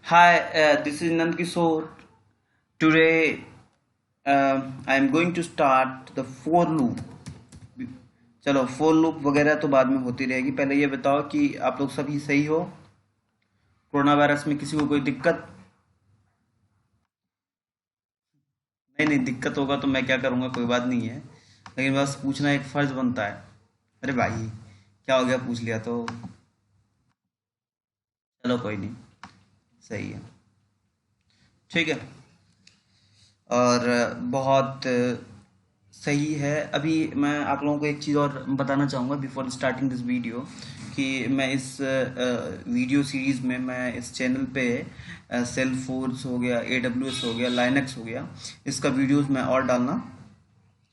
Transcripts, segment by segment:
Hi, this is Nand Kishore. Today, I am going to start the for loop. चलो for loop वगैरह तो बाद में होती रहेगी। पहले ये बताओ कि आप लोग सभी सही हो। कोरोना वायरस में किसी को कोई दिक्कत? नहीं, दिक्कत होगा तो मैं क्या करूँगा, कोई बात नहीं है। लेकिन बस पूछना एक फर्ज बनता है। अरे भाई, क्या हो गया, पूछ लिया तो चलो कोई नहीं, सही है, ठीक है। और बहुत सही है। अभी मैं आप लोगों को एक चीज़ और बताना चाहूँगा बिफोर स्टार्टिंग दिस वीडियो, कि मैं इस वीडियो सीरीज़ में मैं इस चैनल पे सेल्फोर्स हो गया, AWS हो गया, लाइनक्स हो गया, इसका वीडियोस मैं और डालना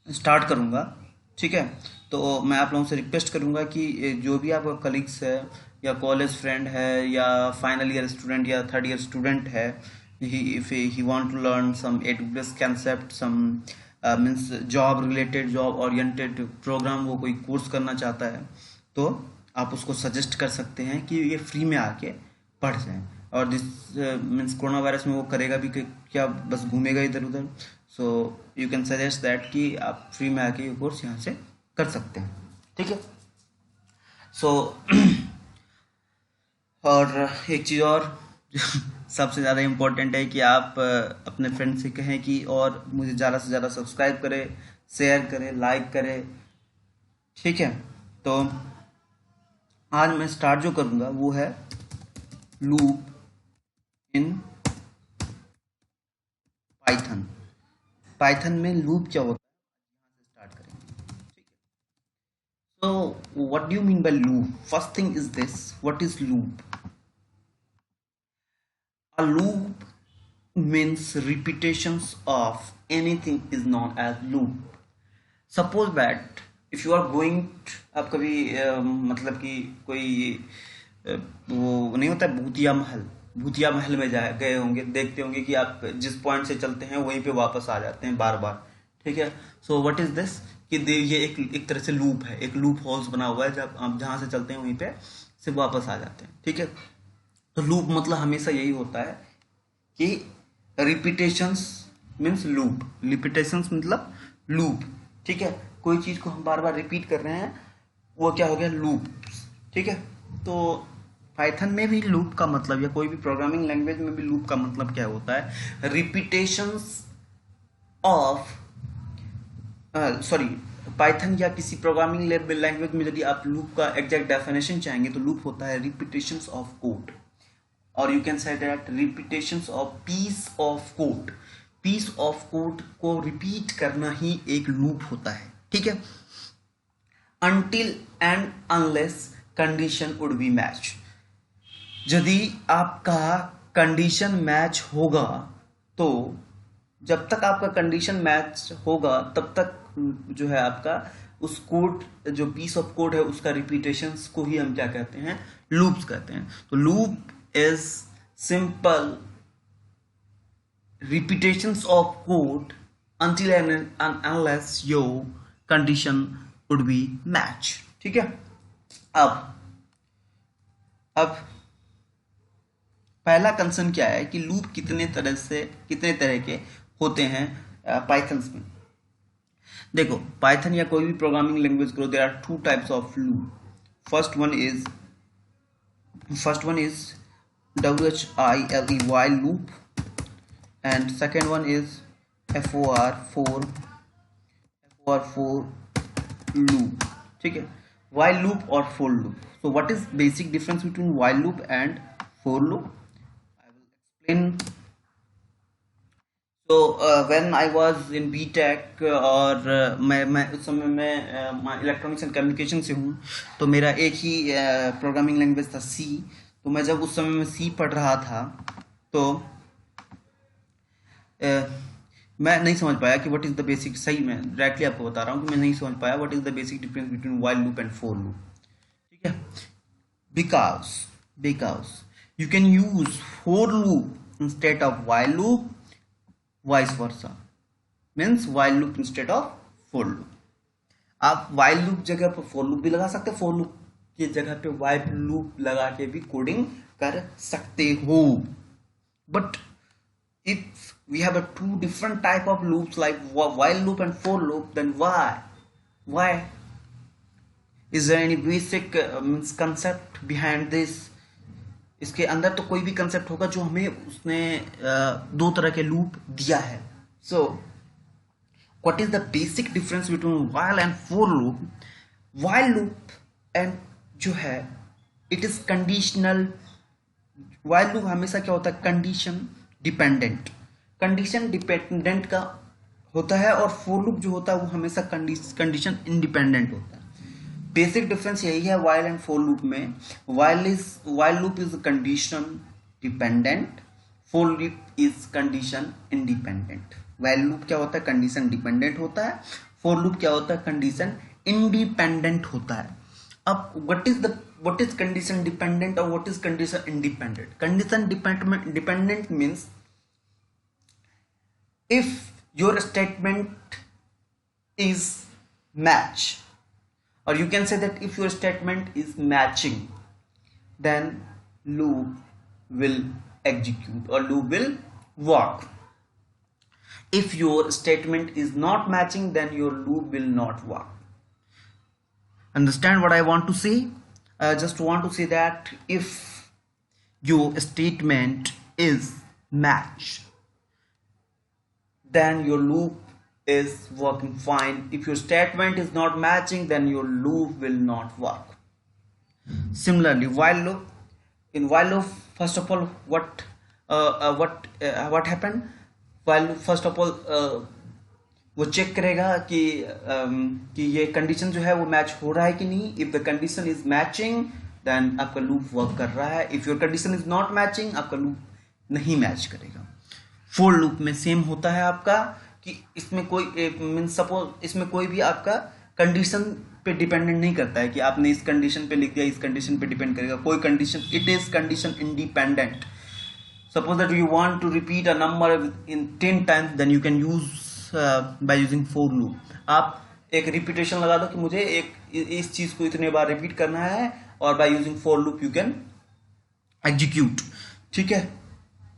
स्टार्ट करूँगा, ठीक है। तो मैं आप लोगों से रिक्वेस्ट करूँगा कि जो भी आपका कलीग्स है या कॉलेज फ्रेंड है या फाइनल ईयर स्टूडेंट या थर्ड ईयर स्टूडेंट है, if he want to learn some AWS concept, some means job related, job oriented program, वो कोई कोर्स करना चाहता है, तो आप उसको सजेस्ट कर सकते हैं कि ये फ्री में आके पढ़ जाए। और दिस मीन्स कोरोना वायरस में वो करेगा भी क्या, बस घूमेगा इधर उधर। So you can suggest that कि आप फ्री में आके ये कोर्स यहाँ से कर सकते हैं, ठीक है। सो और एक चीज़ और सबसे ज़्यादा इम्पोर्टेंट है कि आप अपने फ्रेंड से कहें कि और मुझे ज़्यादा से ज़्यादा सब्सक्राइब करें, शेयर करें, लाइक करें, ठीक है। तो आज मैं स्टार्ट जो करूँगा वो है लूप इन पाइथन। पाइथन में लूप क्या होता है, स्टार्ट करेंगे, ठीक है। तो what do you mean by loop? First thing is this, what is loop? A loop means repetitions of anything is known as loop. Suppose that if you are going आप कभी मतलब कि कोई वो नहीं होता, भूतिया महल में जा गए होंगे, देखते होंगे कि आप जिस पॉइंट से चलते हैं वहीं पे वापस आ जाते हैं बार बार, ठीक है। सो व्हाट इज दिस, कि ये एक तरह से लूप है, एक लूप होल्स बना हुआ है, जब आप जहाँ से चलते हैं वहीं पे से वापस आ जाते हैं, ठीक है। तो लूप मतलब हमेशा यही होता है कि रिपीटेशंस मीन्स लूप, रिपीटेशंस मतलब लूप, ठीक है। कोई चीज़ को हम बार बार रिपीट कर रहे हैं, वो क्या हो गया, लूप, ठीक है। तो पाइथन में भी लूप का मतलब, या कोई भी प्रोग्रामिंग लैंग्वेज में भी लूप का मतलब क्या होता है, रिपीटेशंस ऑफ, सॉरी, पाइथन या किसी प्रोग्रामिंग लैंग्वेज में यदि आप लूप का एग्जैक्ट डेफिनेशन चाहेंगे तो लूप होता है रिपीटेशंस ऑफ कोड, और you can say that repetitions of piece of code. Piece of code को रिपीट करना ही एक लूप होता है, ठीक है। Until and unless condition would be match, यदि आपका कंडीशन मैच होगा, तो जब तक आपका कंडीशन मैच होगा तब तक जो है आपका उस कोड, जो पीस ऑफ कोड है, उसका रिपीटेशंस को ही हम क्या कहते हैं, लूप्स कहते हैं। तो loop is simple repetitions of code until and unless your condition would be match, ठीक है। अब पहला कंसर्न क्या है कि लूप कितने तरह के होते हैं पाइथन में। देखो, पाइथन या कोई भी प्रोग्रामिंग लैंग्वेज करो, there are two types of loop. First one is WHILE while loop, and second one is FOR loop, ठीक है। while loop or for loop. So what is basic difference between while loop and for loop? I will explain. So when I was in BTech, और मैं उस समय मैं electronics and communication से हूँ, तो मेरा एक ही प्रोग्रामिंग लैंग्वेज था, सी। तो मैं जब उस समय में सी पढ़ रहा था, तो मैं नहीं समझ पाया कि व्हाट इज़ द बेसिक, सही मैं डायरेक्टली आपको बता रहा हूँ कि मैं नहीं समझ पाया what is the basic difference between while loop and for loop, ठीक है। Because you can use for loop instead of while loop, vice versa, means while loop instead of for loop. आप व्हाइल लूप जगह पर for loop भी लगा सकते हैं, for loop की जगह पे व्हाइल लूप लगा के भी कोडिंग कर सकते हो, But if we have a two different type of loops like while loop and for loop, then why is there any basic means concept behind this? इसके अंदर तो कोई भी कंसेप्ट होगा जो हमें उसने दो तरह के लूप दिया है. सो what is the basic difference between while and for loop? While loop and जो है it is conditional. while loop हमेशा क्या होता है? Condition dependent. कंडीशन डिपेंडेंट का होता है और for loop जो होता है वो हमेशा कंडीशन इंडिपेंडेंट होता है. बेसिक डिफरेंस यही है while एंड for loop में. while loop is condition dependent, for loop is condition independent. while loop क्या होता है? कंडीशन डिपेंडेंट होता है. for loop क्या होता है? कंडीशन इंडिपेंडेंट होता है. अब what is condition dependent और what is condition independent? Condition dependent means if your statement is match, or you can say that if your statement is matching, then loop will execute or loop will work. If your statement is not matching, then your loop will not work. Understand what I want to say? I just want to say that if your statement is matched, then your loop is working fine. If your statement is not matching, then your loop will not work. Similarly, while loop, in while loop, first of all, what happened? While loop, first of all, वो check करेगा कि ये condition जो है वो match हो रहा है कि नहीं. If the condition is matching, then आपका लूप वर्क कर रहा है. If your condition is not matching, आपका लूप नहीं मैच करेगा. फॉर लूप में सेम होता है आपका कि इसमें कोई मीन सपोज इसमें कोई भी आपका कंडीशन पे डिपेंडेंट नहीं करता है कि आपने इस कंडीशन पे लिख दिया, इस कंडीशन पे डिपेंड करेगा. कोई condition, it is condition independent. Suppose that you want to repeat a number in 10 times, then you can use by using for loop. आप एक रिपीटेशन लगा दो कि मुझे इस चीज को इतने बार रिपीट करना है, और by using for loop you can execute. ठीक है.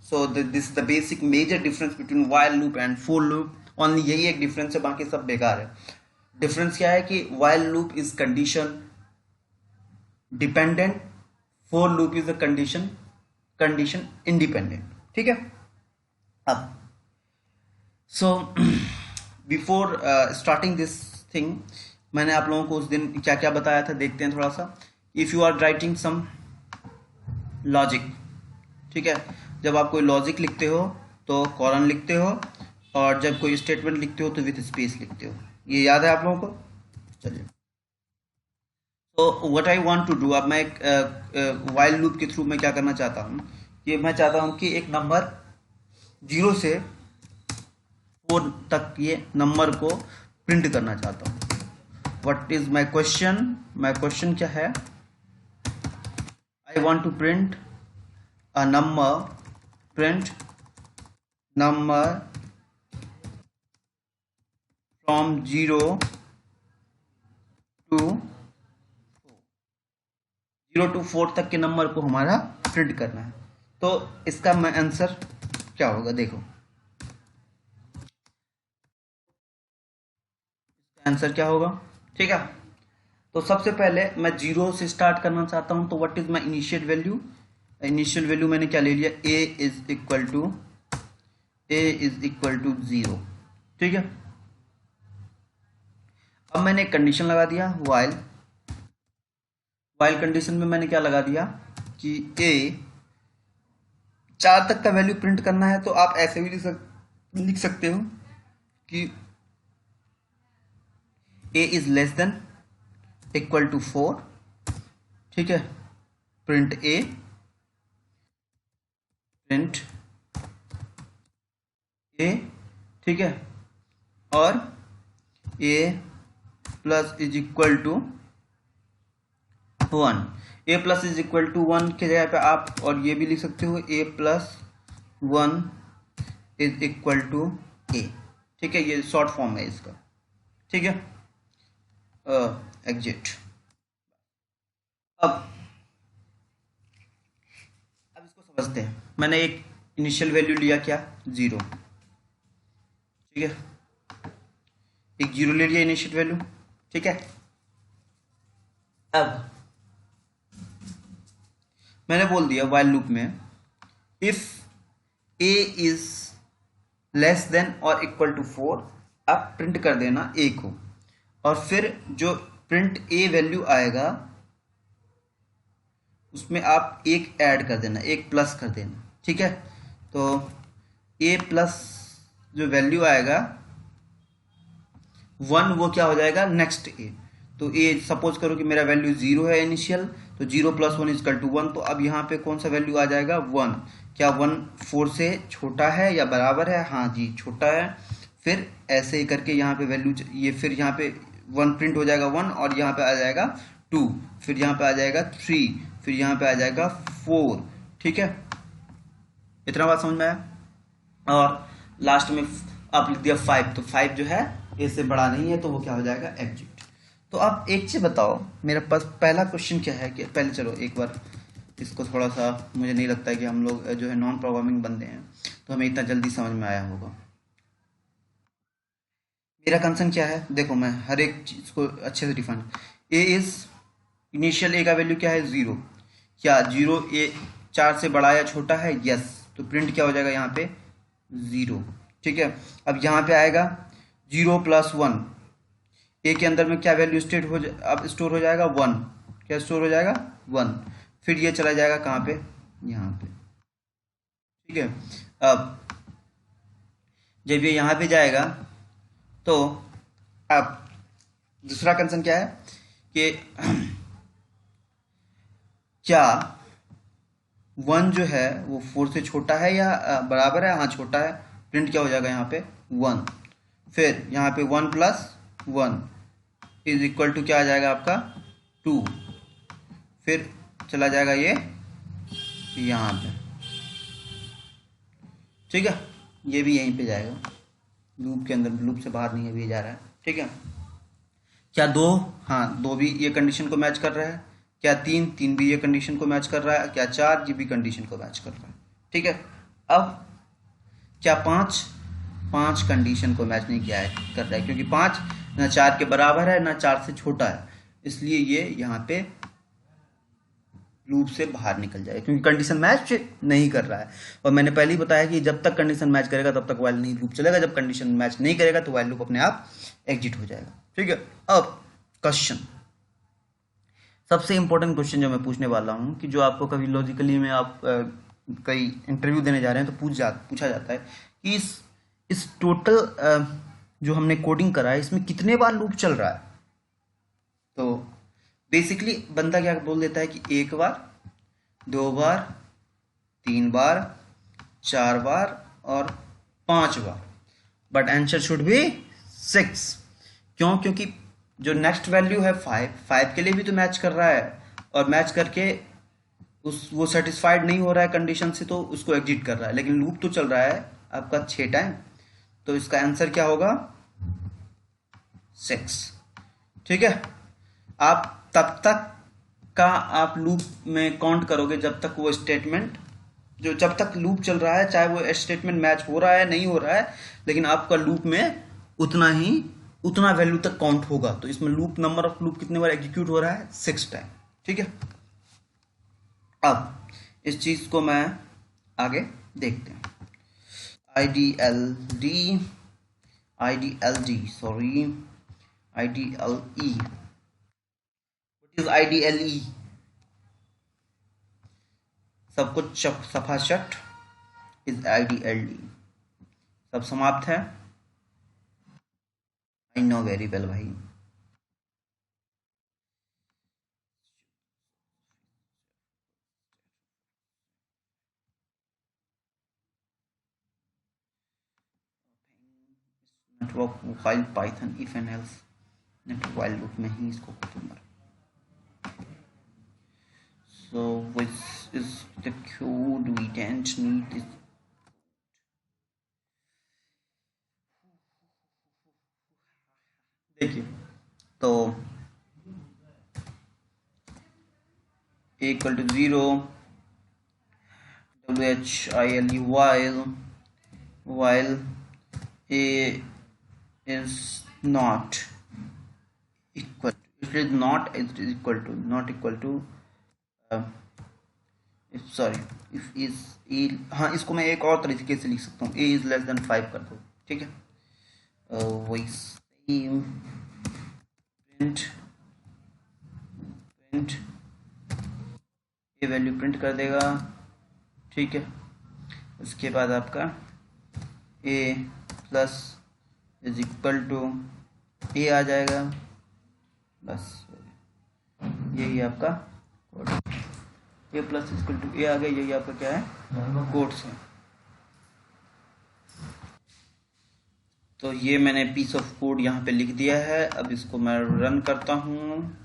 So this the basic major difference between while loop and for loop. Only यही एक डिफरेंस है, बाकी सब बेकार है. डिफरेंस क्या है कि while loop is condition dependent, for loop is a condition independent. ठीक है. अब so before starting this thing, मैंने आप लोगों को उस दिन क्या क्या बताया था, देखते हैं थोड़ा सा. If you are writing some logic, ठीक है, जब आप कोई लॉजिक लिखते हो तो कॉलन लिखते हो, और जब कोई स्टेटमेंट लिखते हो तो विथ स्पेस लिखते हो. ये याद है आप लोगों को? चलिए. तो what I want to do, अब मैं एक वाइल लूप के थ्रू मैं क्या करना चाहता हूँ कि मैं चाहता हूँ कि एक नंबर 0 से 4 तक ये नंबर को प्रिंट करना चाहता हूँ. What is my question? My question क्या है? I want to print a number, print number from 0 to 4 तक के नंबर को हमारा प्रिंट करना है. तो इसका मैं आंसर क्या होगा, देखो. आंसर क्या होगा? ठीक है. तो सबसे पहले मैं 0 से स्टार्ट करना चाहता हूं, तो what is my initial value? Initial value मैंने क्या ले लिया? a is equal to 0. ठीक है. अब मैंने एक कंडीशन लगा दिया, वाइल कंडीशन में मैंने क्या लगा दिया कि a 4 तक का वैल्यू प्रिंट करना है. तो आप ऐसे भी लिख सकते हो कि a is less than equal to 4. ठीक है. Print a, print a. ठीक है. और a plus is equal to 1. a plus is equal to 1 की जगह पे आप और ये भी लिख सकते हो, a plus 1 is equal to a. ठीक है. ये शॉर्ट फॉर्म है इसका. ठीक है. एग्जिट. अब इसको समझते हैं. मैंने एक इनिशियल वैल्यू लिया क्या, 0, ठीक है, एक 0 ले लिया इनिशियल वैल्यू, ठीक है। अब मैंने बोल दिया व्हाइल लूप में if A is less then और इक्वल टू 4, आप प्रिंट कर देना ए को, और फिर जो प्रिंट ए वैल्यू आएगा उसमें आप एक ऐड कर देना, एक प्लस कर देना, ठीक है। तो ए प्लस जो वैल्यू आएगा 1, वो क्या हो जाएगा नेक्स्ट ए। तो ए सपोज करो कि मेरा वैल्यू 0 है इनिशियल, तो 0 + 1 = 1। तो अब यहाँ पे कौन सा वैल्यू आ जाएगा, 1। क्या 1 4 से छोटा है या बराबर है, हाँ जी छोटा है। फिर ऐसे ही करके यहाँ पे वैल्यू, ये फिर यहाँ पे 1 प्रिंट हो जाएगा 1, और यहाँ पे आ जाएगा 2, फिर यहाँ पे आ जाएगा 3, फिर यहाँ पे आ जाएगा 4, ठीक है। इतना बात समझ में आया। और लास्ट में आप लिख दिया 5, तो 5 जो है ए से बड़ा नहीं है, तो वो क्या हो जाएगा, एग्जिट। तो आप एक चीज बताओ, मेरे पास पहला क्वेश्चन क्या है कि पहले चलो एक बार इसको थोड़ा सा, मुझे नहीं लगता है कि हम लोग जो है नॉन प्रोग्रामिंग बंदे हैं तो हमें इतना जल्दी समझ में आया होगा। मेरा कंसर्न क्या है, देखो मैं हर एक चीज को अच्छे से डिफाइन, ए इज इनिशियल, ए का वैल्यू क्या है, 0। क्या 0 ए 4 से बड़ा या छोटा है, यस, तो प्रिंट क्या हो जाएगा यहाँ पे, 0, ठीक है। अब यहाँ पे आएगा 0 + 1, ए के अंदर में क्या वैल्यू अब स्टोर हो जाएगा, 1, क्या स्टोर हो जाएगा, 1। फिर ये चला जाएगा कहाँ पे, यहाँ पे, ठीक है। अब जब ये यहाँ पे जाएगा तो अब दूसरा कंसर्न क्या है कि क्या 1 जो है वो 4 से छोटा है या बराबर है, हाँ छोटा है, प्रिंट क्या हो जाएगा यहाँ पे, 1। फिर यहाँ पे 1 + 1 = क्या आ जाएगा आपका, 2। फिर चला जाएगा ये यहाँ पे, ठीक है, ये भी यहीं पे जाएगा लूप के अंदर, लूप से बाहर नहीं है, भी जा रहा है, ठीक है। क्या 2, हाँ 2 भी ये कंडीशन को मैच कर रहा है। क्या 3 भी ये कंडीशन को मैच कर रहा है। क्या 4, ये भी कंडीशन को मैच कर रहा है, ठीक है। अब क्या 5 कंडीशन को मैच नहीं किया है, कर रहा है, क्योंकि 5 ना 4 के बराबर है ना 4 से छोटा है, इसलिए ये यहाँ पे लूप से बाहर निकल जाएगा, क्योंकि कंडीशन मैच नहीं कर रहा है। और मैंने पहले ही बताया कि जब तक कंडीशन मैच करेगा तब तक वाइल नहीं लूप चलेगा, जब कंडीशन मैच नहीं करेगा तो वाइल लूप अपने आप एग्जिट हो जाएगा, ठीक है। अब क्वेश्चन, सबसे इंपॉर्टेंट क्वेश्चन जो मैं पूछने वाला हूं, कि जो आपको कभी लॉजिकली में आप कई इंटरव्यू देने जा रहे हैं तो पूछा जाता है कि इस टोटल जो हमने कोडिंग करा है इसमें कितने बार लूप चल रहा है। तो बेसिकली बंदा क्या बोल देता है कि 1 बार, 2 बार, 3 बार, 4 बार और 5 बार, बट आंसर शुड बी 6। क्यों, क्योंकि जो नेक्स्ट वैल्यू है 5 के लिए भी तो मैच कर रहा है, और मैच करके वो सेटिस्फाइड नहीं हो रहा है कंडीशन से, तो उसको एग्जिट कर रहा है। लेकिन लूप तो चल रहा है आपका 6 टाइम, तो इसका आंसर क्या होगा, 6, ठीक है। आप तब तक का आप लूप में काउंट करोगे जब तक वो स्टेटमेंट, जो जब तक लूप चल रहा है, चाहे वो स्टेटमेंट मैच हो रहा है नहीं हो रहा है, लेकिन आपका लूप में उतना वैल्यू तक काउंट होगा। तो इसमें लूप नंबर ऑफ लूप कितने बार एग्जीक्यूट हो रहा है, 6 टाइम, ठीक है। अब इस चीज को मैं आगे देखते हैं। IDLE, what is IDLE? सब कुछ सफा शट इज IDLE, सब समाप्त है। आई नो वेरी वेल भाई। Network file Python if and else, network while loop में ही इसको दूंगा। So which is the code we don't need this. देखिए, तो A = 0, while a is not equal, it is not equal to sorry if is a, हाँ इसको मैं एक और तरीके से लिख सकता हूँ, ए इज लेस देन 5 कर दो, ठीक है। वही same print A value print कर देगा, ठीक है। उसके बाद आपका A plus is equal to A आ जाएगा, बस यही आपका code, A plus equal to A आ गया, यही आपका क्या है कोड्स है। तो ये मैंने पीस ऑफ कोड यहाँ पे लिख दिया है। अब इसको मैं रन करता हूँ,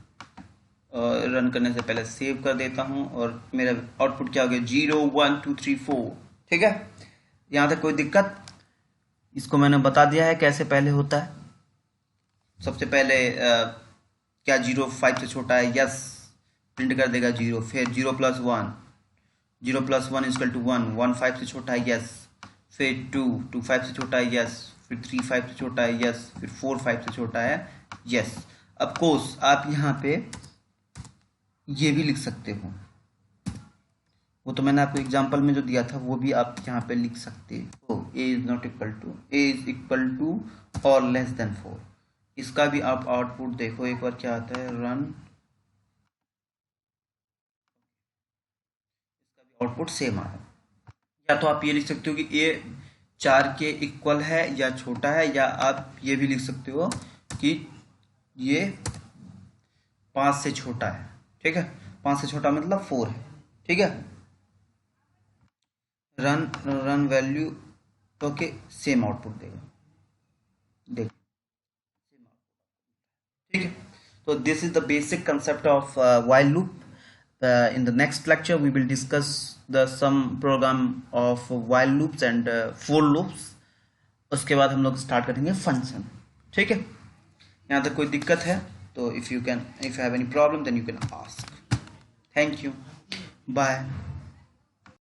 और रन करने से पहले सेव कर देता हूँ, और मेरा आउटपुट क्या हो गया 0 1 2 3 4, ठीक है। यहाँ तक कोई दिक्कत? इसको मैंने बता दिया है कैसे पहले होता है। सबसे पहले क्या 0 5 से छोटा है, यस प्रिंट कर देगा 0, फिर 0 प्लस 1 इजकल टू 1 5 से छोटा है, यस, फिर 2 5 से छोटा है, यस, फिर 3 5 से छोटा है, यस, फिर 4 5 से छोटा है, यस। अब कोर्स आप यहाँ पे ये भी लिख सकते हो, वो तो मैंने आपको एग्जांपल में जो दिया था वो भी आप यहाँ पे लिख सकते हो। A is not equal to, A is equal to और लेस देन 4। इसका भी आप आउटपुट देखो एक बार क्या आता है, रन, इसका भी आउटपुट सेम आ रहा है। या तो आप ये लिख सकते हो कि ए 4 के इक्वल है या छोटा है, या आप ये भी लिख सकते हो कि ये 5 से छोटा है, ठीक है। 5 से छोटा मतलब 4 है, ठीक है। Run value, okay, same output देगा, देख, ठीक है। तो this is the basic concept of while loop. In the next lecture we will discuss the some program of while loops and for loops. उसके बाद हम लोग स्टार्ट करेंगे फंक्शन, ठीक है। यहाँ तक कोई दिक्कत है तो if you have any problem then you can ask. Thank you, bye.